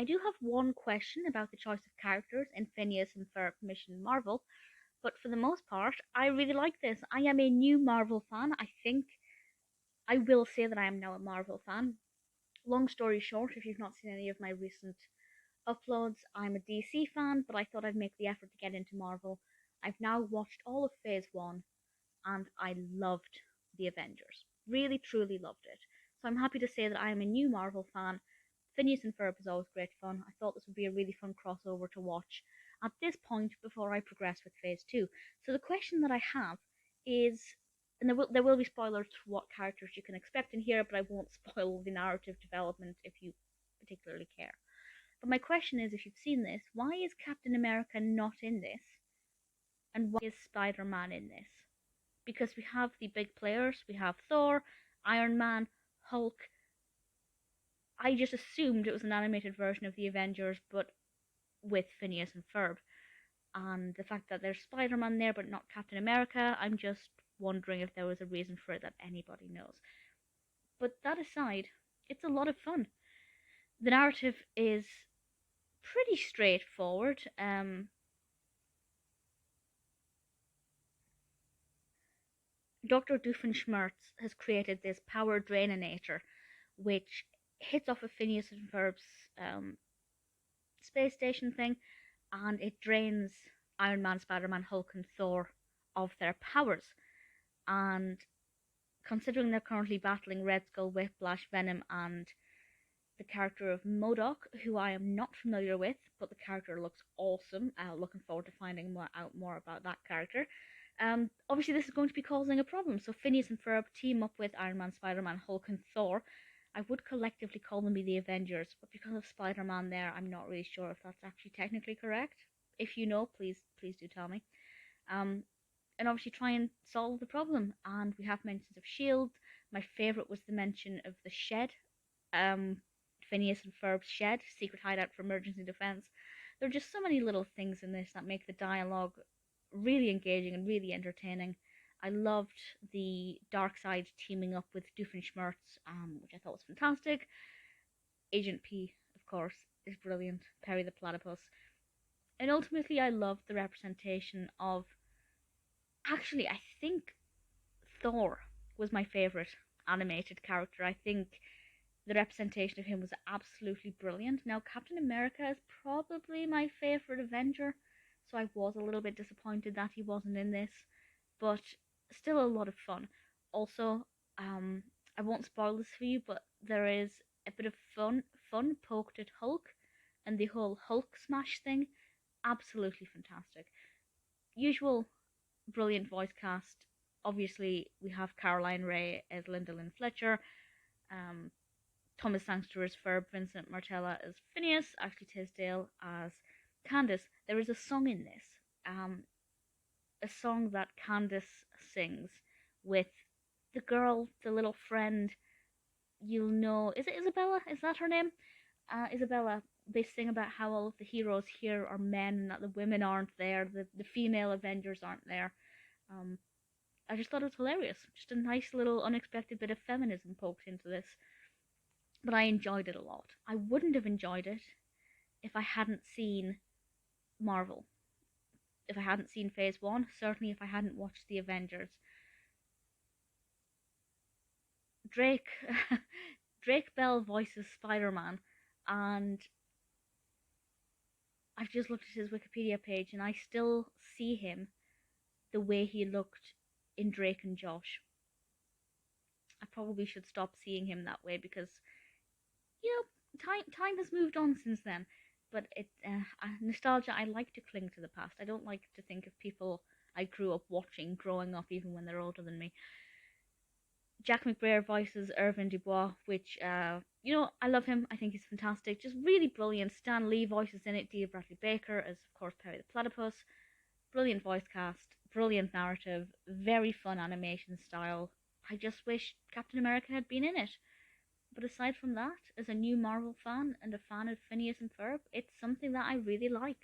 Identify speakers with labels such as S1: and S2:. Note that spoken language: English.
S1: I do have one question about the choice of characters in Phineas and Ferb Mission Marvel, but for the most part, I really like this. I am a new Marvel fan. I think I will say that I am now a Marvel fan. Long story short, if you've not seen any of my recent uploads, I'm a DC fan, but I thought I'd make the effort to get into Marvel. I've now watched all of Phase 1, and I loved the Avengers. Really, truly loved it. So I'm happy to say that I am a new Marvel fan. Phineas and Ferb is always great fun. I thought this would be a really fun crossover to watch at this point before I progress with Phase 2. So the question that I have is, and there will be spoilers for what characters you can expect in here, but I won't spoil the narrative development if you particularly care. But my question is, if you've seen this, why is Captain America not in this? And why is Spider-Man in this? Because we have the big players, we have Thor, Iron Man, Hulk. I just assumed it was an animated version of the Avengers, but with Phineas and Ferb. And the fact that there's Spider-Man there, but not Captain America, I'm just wondering if there was a reason for it that anybody knows. But that aside, it's a lot of fun. The narrative is pretty straightforward. Dr. Doofenshmirtz has created this power draininator, which hits off of Phineas and Ferb's space station thing, and it drains Iron Man, Spider-Man, Hulk, and Thor of their powers. And considering they're currently battling Red Skull, Whiplash, Venom, and the character of MODOK, who I am not familiar with, but the character looks awesome. Looking forward to finding out more about that character. Obviously, this is going to be causing a problem. So Phineas and Ferb team up with Iron Man, Spider-Man, Hulk, and Thor. I would collectively call them the Avengers, but because of Spider-Man there, I'm not really sure if that's actually technically correct. If you know, please do tell me. And obviously try and solve the problem. And we have mentions of S.H.I.E.L.D. My favourite was the mention of the shed. Phineas and Ferb's shed, secret hideout for emergency defense. There are just so many little things in this that make the dialogue really engaging and really entertaining. I loved the Darkseid teaming up with Doofenshmirtz, which I thought was fantastic. Agent P, of course, is brilliant. Perry the Platypus. And ultimately, I loved the representation of... Actually, I think Thor was my favourite animated character. I think the representation of him was absolutely brilliant. Now, Captain America is probably my favourite Avenger, so I was a little bit disappointed that he wasn't in this, but still a lot of fun. Also, I won't spoil this for you, but there is a bit of fun poked at Hulk, and the whole Hulk smash thing, absolutely fantastic. Usual brilliant voice cast. Obviously, we have Caroline Rhea as Linda Lynn Fletcher, Thomas Sangster as Ferb, Vincent Martella as Phineas, Ashley Tisdale as Candace. There is a song in this, a song that Candace sings with the girl, the little friend, you'll know, is it Isabella? Is that her name? Isabella. They sing about how all of the heroes here are men and that the women aren't there, the female Avengers aren't there. I just thought it was hilarious. Just a nice little unexpected bit of feminism poked into this. But I enjoyed it a lot. I wouldn't have enjoyed it if I hadn't seen Marvel. If I hadn't seen Phase 1, certainly if I hadn't watched The Avengers. Drake Bell voices Spider-Man, and I've just looked at his Wikipedia page and I still see him the way he looked in Drake and Josh. I probably should stop seeing him that way because, you know, time has moved on since then. But nostalgia, I like to cling to the past. I don't like to think of people I grew up watching growing up even when they're older than me. Jack McBrayer voices Irvin Dubois, which, you know, I love him. I think he's fantastic. Just really brilliant. Stan Lee voices in it. Dee Bradley Baker as, of course, Perry the Platypus. Brilliant voice cast. Brilliant narrative. Very fun animation style. I just wish Captain America had been in it. But aside from that, as a new Marvel fan and a fan of Phineas and Ferb, it's something that I really liked.